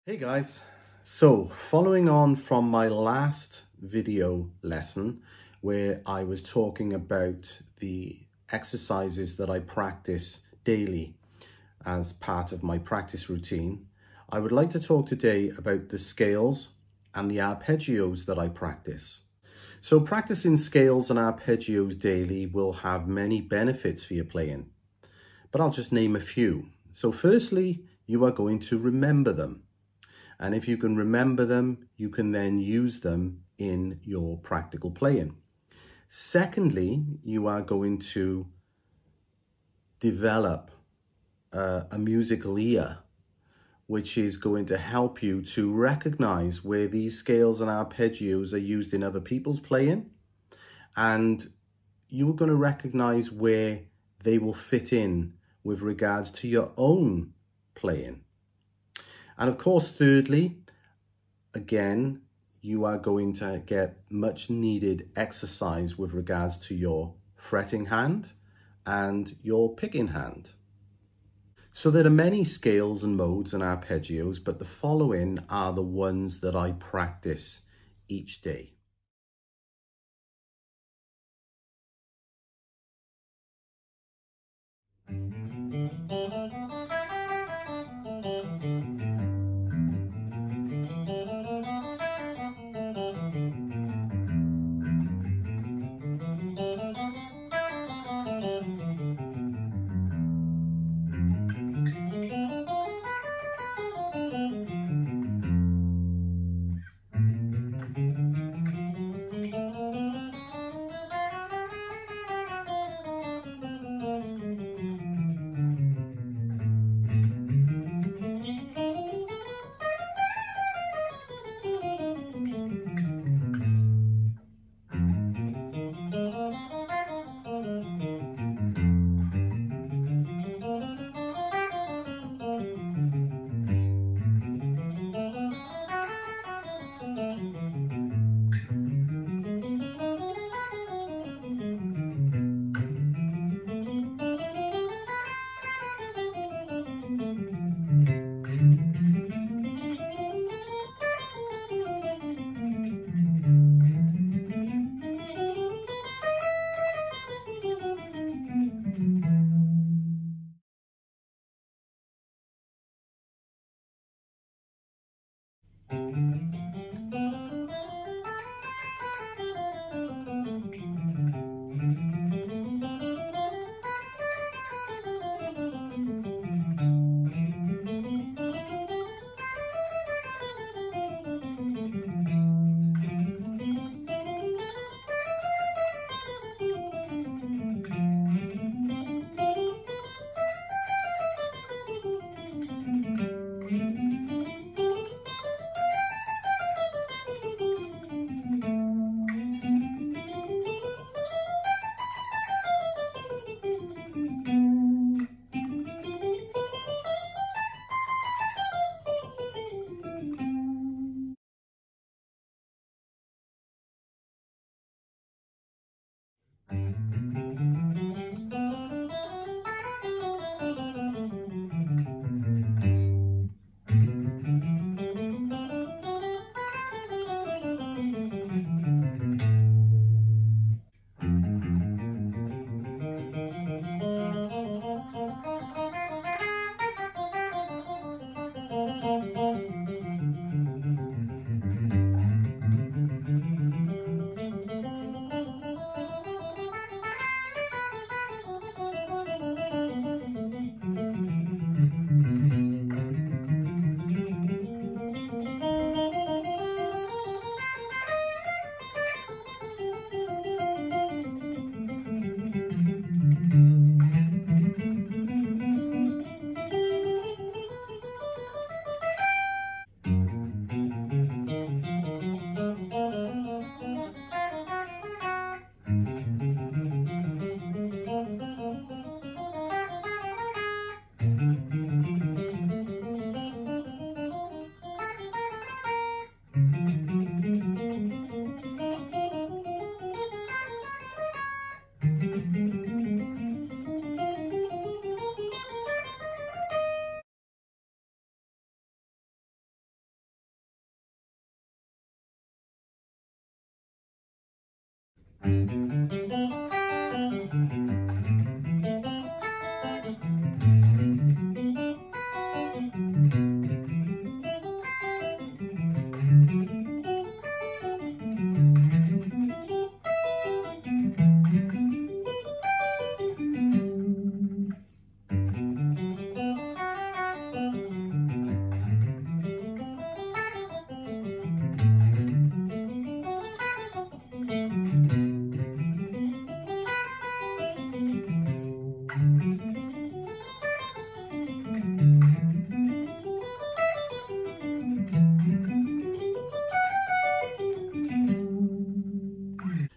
Hey guys, so following on from my last video lesson where I was talking about the exercises that I practice daily as part of my practice routine, I would like to talk today about the scales and the arpeggios that I practice. So practicing scales and arpeggios daily will have many benefits for your playing, but I'll just name a few. So firstly, you are going to remember them. And if you can remember them, you can then use them in your practical playing. Secondly, you are going to develop a musical ear, which is going to help you to recognize where these scales and arpeggios are used in other people's playing. And you're going to recognize where they will fit in with regards to your own playing. And of course, thirdly, again, you are going to get much needed exercise with regards to your fretting hand and your picking hand. So there are many scales and modes and arpeggios, but the following are the ones that I practice each day.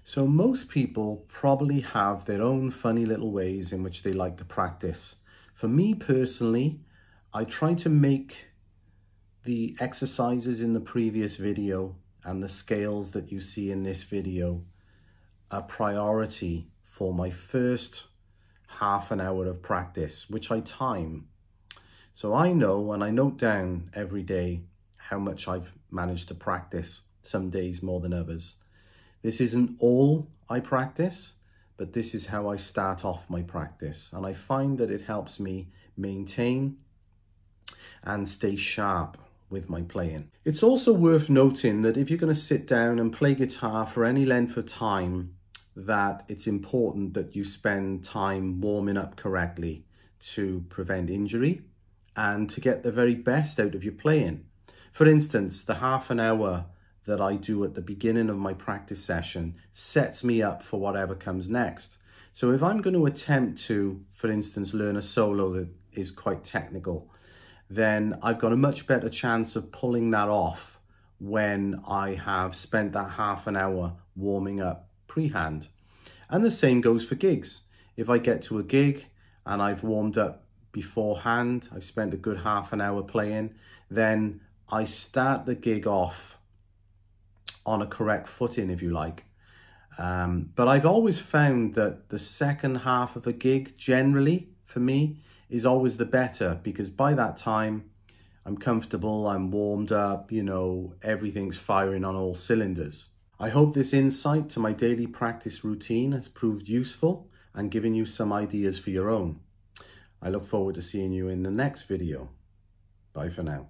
So most people probably have their own funny little ways in which they like to practice. For me personally, I try to make the exercises in the previous video and the scales that you see in this video a priority for my first half an hour of practice, which I time. So I know, and I note down every day how much I've managed to practice, some days more than others. This isn't all I practice, but this is how I start off my practice. And I find that it helps me maintain and stay sharp with my playing. It's also worth noting that if you're going to sit down and play guitar for any length of time, that it's important that you spend time warming up correctly to prevent injury and to get the very best out of your playing. For instance, the half an hour that I do at the beginning of my practice session sets me up for whatever comes next. So if I'm going to attempt to, for instance, learn a solo that is quite technical, then I've got a much better chance of pulling that off when I have spent that half an hour warming up pre-hand. And the same goes for gigs. If I get to a gig and I've warmed up beforehand, I've spent a good half an hour playing, then I start the gig off on a correct footing, if you like. But I've always found that the second half of a gig, generally, for me, is always the better, because by that time, I'm comfortable, I'm warmed up, you know, everything's firing on all cylinders. I hope this insight to my daily practice routine has proved useful and given you some ideas for your own. I look forward to seeing you in the next video. Bye for now.